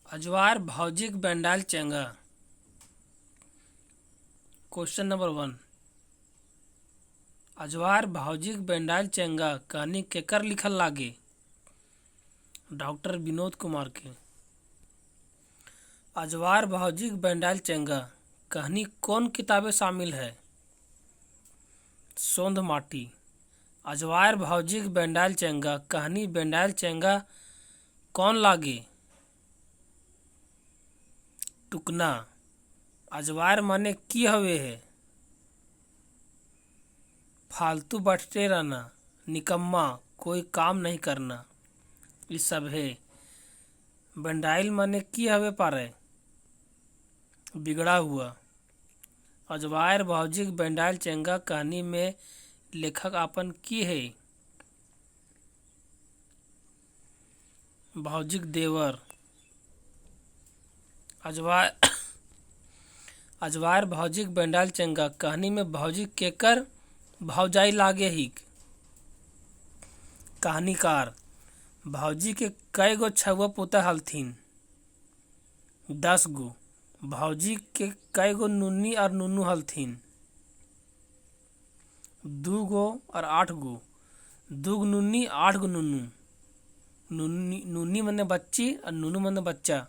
अजवार भौजिक Bendal Chenga. Question number 1। अजवार भौजिक Bendal Chenga कहानी केकर लिखल लागे? डॉक्टर विनोद कुमार के। अजवार भौजिक बेंडाल चेंगा कहानी कौन किताबें शामिल है? सोंध माटी। अजवार भौजिक बेंडाल चेंगा कहानी बेंडाल चेंगा कौन लागे? टुकना। अजवार माने की हवे है? फालतू बैठते रहना, निकम्मा, कोई काम नहीं करना, ये सब है। बेंडाइल माने की हवे पारे? बिगड़ा हुआ। अजवार भौजिक बेंडाल चेंगा कहानी में लेखक आपन की है? भौजिक देवर। अजवार भौजिक बेंडाल चेंगा कहानी में भौजी केकर भौजाई लागे ही? कहानीकार। भौजी के कई गो छउआ पोता हलथिन? 10 गो। भौजी के कई गो नुन्नी और नुनू हलथिन? 2 गो और 8 गो। 2 गो नुन्नी, 8 गो नुनू। नुन्नी मने बच्ची और नुनू मने बच्चा।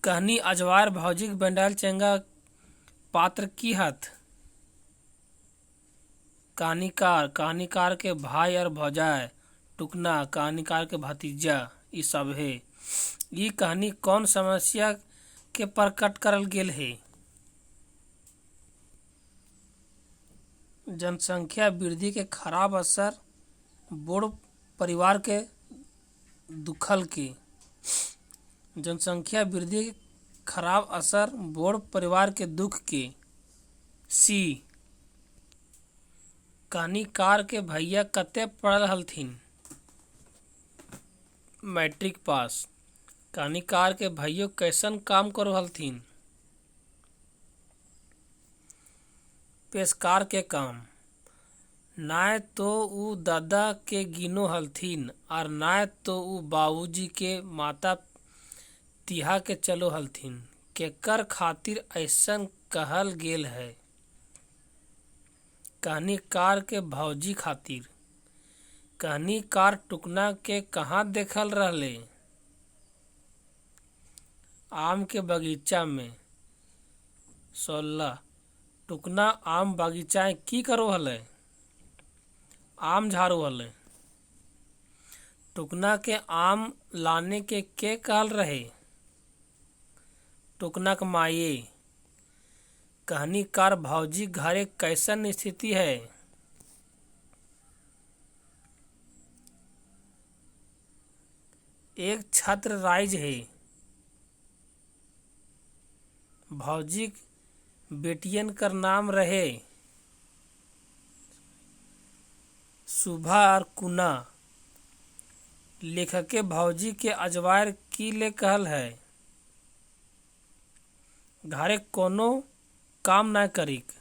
कहानी अजवार भौजिक बेंडाल चेंगा पात्र की हत? कहानीकार। कहानीकार के भाई और भौजाई। टुकना। कहानीकार के भतीजा। ई सब है। ये कहानी कौन समस्या के प्रकट करल गेल है? जनसंख्या वृद्धि के खराब असर बोड़ परिवार के दुखल के। जनसंख्या वृद्धि के खराब असर बोड़ परिवार के दुख के। सी। कहानीकार के भैया कते पढ़ल हलथिन? Matric pass. कहानीकार के भैया कैसन काम करो हलथिन? पेशकार के काम। नाय तो ऊ दादा के गिनो हलथिन और नाय तो ऊ बाबूजी के माता तिहा के चलो हलथिन। केकर खातिर ऐसन कहल गेल है? कहानीकार के भौजी खातिर। कहानीकार टुकना के कहाँ देखल रहले? आम के बगीचा में। 16। टुकना आम बगीचा की करो हले? आम झाड़ू हले। टुकना के आम लाने के कहल रहे? टुकना के माये। कहानीकार भौजी घरे कैसन स्थिति है? एक छत्र राइज है। भौजी बेटियन कर नाम रहे? शुभा और कुना। लेखक के भौजी के अजवार की ले कहल है? घरे कोनो काम ना करिक।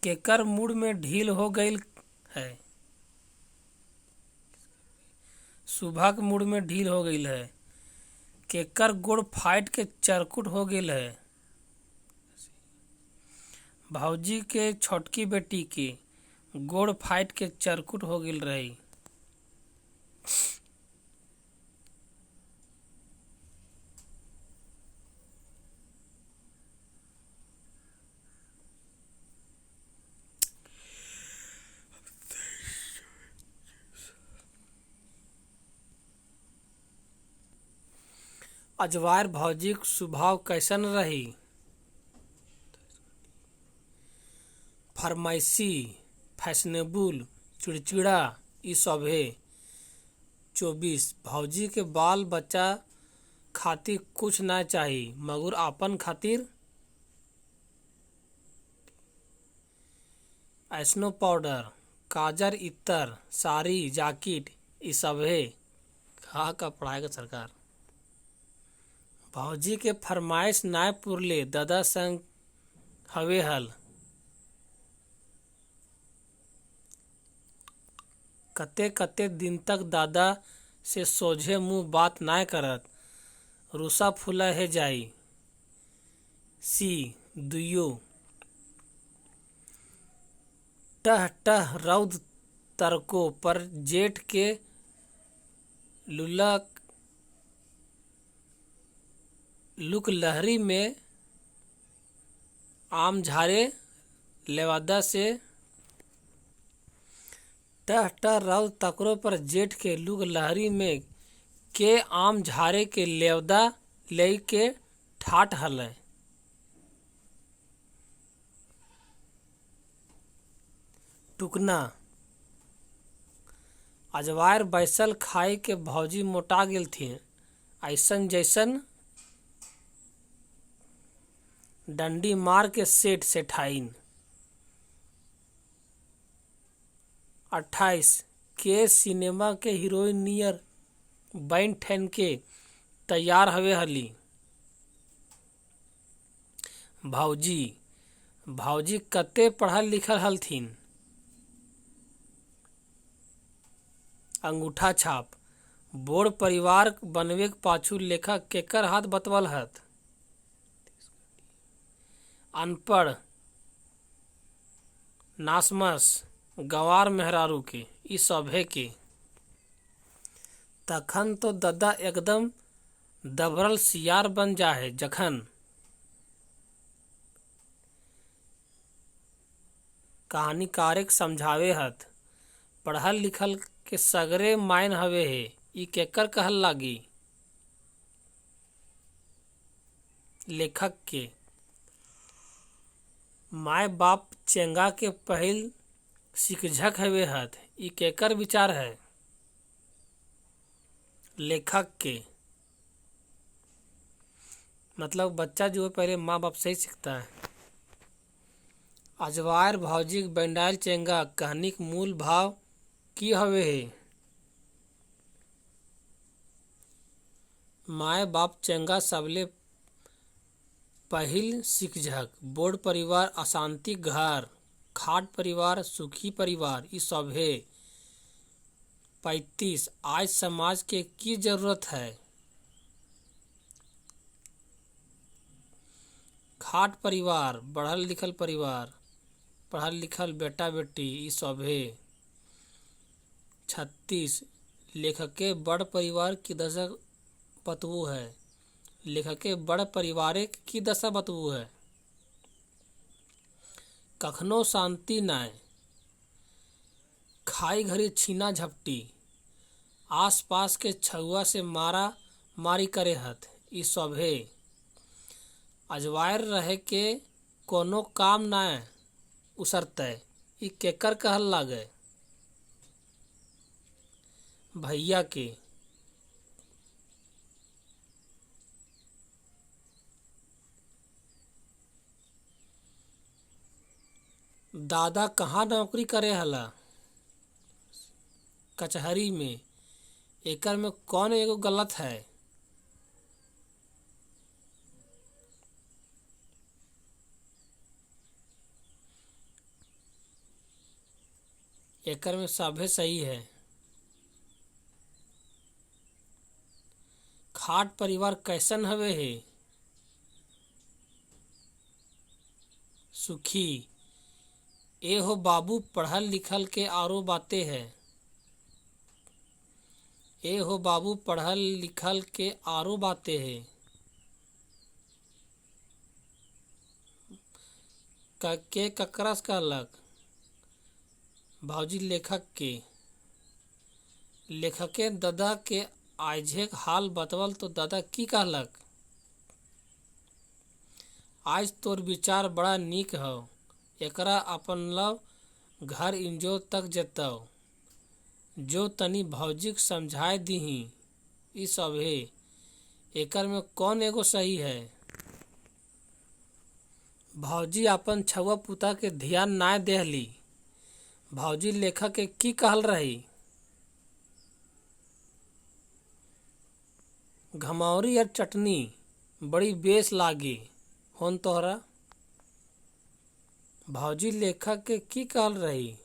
केकर मूड में ढील हो गईल है? सुबह के मूड में ढील हो गईल है। केकर गोड़ फाइट के चरकुट हो गईल है? भौजी के छोटकी बेटी के गोड़ फाइट के चरकुट हो गईल रही। अजवार भौजी के स्वभाव कैसन रही? फरमाइशी, फैशनेबल, चिड़चिड़ा, ई सब है। 24। भौजी के बाल बच्चा खातिर कुछ ना चाही मगर आपन खातिर ऐसनो पाउडर, काजर, इत्र, साड़ी, जैकेट ई सब है। कहा का पढ़ाई का सरकार। भौजी के फरमाइश नाय पुरले दादा संग हवे हल। कते कते दिन तक दादा से सोझे मुँह बात नाय करत, रुसा फूला है जाई। सी दुइयो टह टह रौद तरको पर जेठ के लुक लहरी में आम झारे लेवादा से। टह टह रौद तकरो पर जेठ के लुक लहरी में के आम झारे के लेवदा लई के ठाठ हलै। टुकना अजवायर बैसल खाए के भौजी मोटा गेल थी, ऐसन जैसन डंडी मार के सेठ सेठाइन। 28 के सिनेमा के हीरोइन नियर बैन ठन के तैयार हवे हली। भौजी भौजी कते पढ़ल लिखल हलथिन। अंगूठा छाप बोड़ परिवार बनवे के पाछू लेखक केकर हाथ बतवल हत। अनपढ़ नासमस गंवार मेहरारू के ई सभे के। तखन तो दद्दा एकदम दबरल सियार बन जाहे जखन कहानीकारक समझावे हत, पढ़ल लिखल के सगरे मायन हवे हे, ई केकर कहल लागी। लेखक के माय बाप चेंगा के पहिल सिकझक हवे हत, ई केकर विचार है। लेखक के मतलब बच्चा जो है पहले माँ बाप से ही सीखता है। अजवायर भौजी बेंडाइल चेंगा कहानी के मूल भाव की हवे हे। माय बाप चेंगा सबले पहिल सिकझक, बोड़ परिवार अशांति घर, खाट परिवार सुखी परिवार ई सभे। 35 आज समाज के की जरूरत है। खाट परिवार पढ़ल लिखल परिवार, पढ़ल लिखल बेटा बेटी ई सभे। 36 लेखक के बड़ परिवार की दशा बतवू है। लेखक के बड़ परिवार की दशा बतवू है। कखनो शांति नाय, खाई घरी छीना झपटी, आस पास के छुआ से मारा मारी करे हत ई सभे। अजवायर रहे के कोनो काम नाय उसरतै, ई केकर कहल लागे। भैया के दादा कहाँ नौकरी करे हला। कचहरी में, एकर में कौन एगो गलत है। एकर में सभे सही है। खाट परिवार कैसन हवे हे। सुखी ए हो बाबू पढ़ल लिखल के आरो बातें है। ए हो बाबू पढ़ल लिखल के आरो बातें है। के ककरस कहलक। भौजी लेखक के। लेखक के दादा के आइझेक हाल बतवल तो दादा की कहलक। आज तोर विचार बड़ा नीक हो, एकरा अपन लव घर इंजो तक जेतौ, जो तनी भौजीक समझाए दीही ई सभे। एकर में कौन एगो सही है। भौजी अपन छुआ पुता के ध्यान नाय देहली। भौजी लेखक के की कहल रही। घमौरी और चटनी बड़ी बेस लागे होन तोहरा। भौजी लेखक के की कहल रही।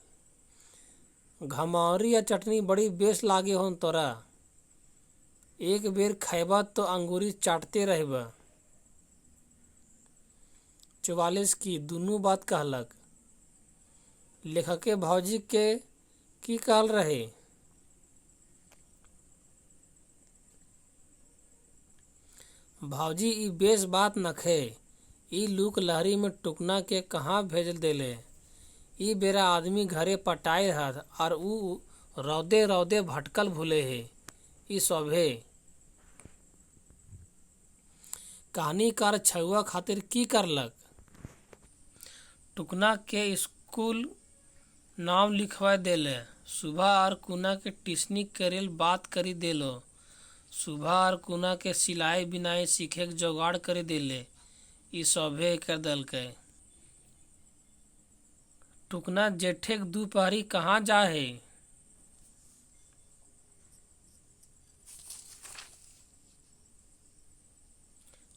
घमौरी या चटनी बड़ी बेस लागे होन तोरा। एक बेर खैबा तो अंगूरी चाटते रहबा। 44 की दुनू बात कहलक। लेखके भौजी के की कहल रहे? भौजी ई बेस बात नखे। ई लूक लहरी में टुकना के कहाँ भेज देले। ई बेरा आदमी घरे पटाई रहत और ऊ रौदे रौदे भटकल भूले हे। ई सभे कहानीकार छुआ खातिर की करलक? टुकना के स्कूल नाम लिखवा देले। सुबह और कुना के ट्यूशनी करेल बात करी देलो। सुबह और कुना के सिलाई बिनाई सीखे के जोगाड़ कर देले। ई सभे कर दलकै। टुकना जेठे के दोपहरी कहाँ जाहे?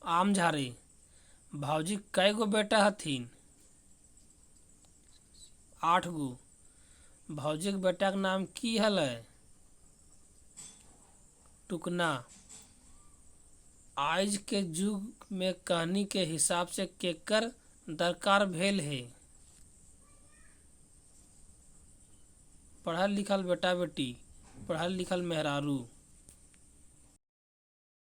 आम झाड़ी। भौजी कै गो बेटा हथिन? 8 गो। भौजी के बेटा के नाम की हलै? टुकना। आज के जुग में कहानी के हिसाब से केकर दरकार भेल हे? पढ़ल लिखल बेटा बेटी, पढ़ल लिखल मेहरारू।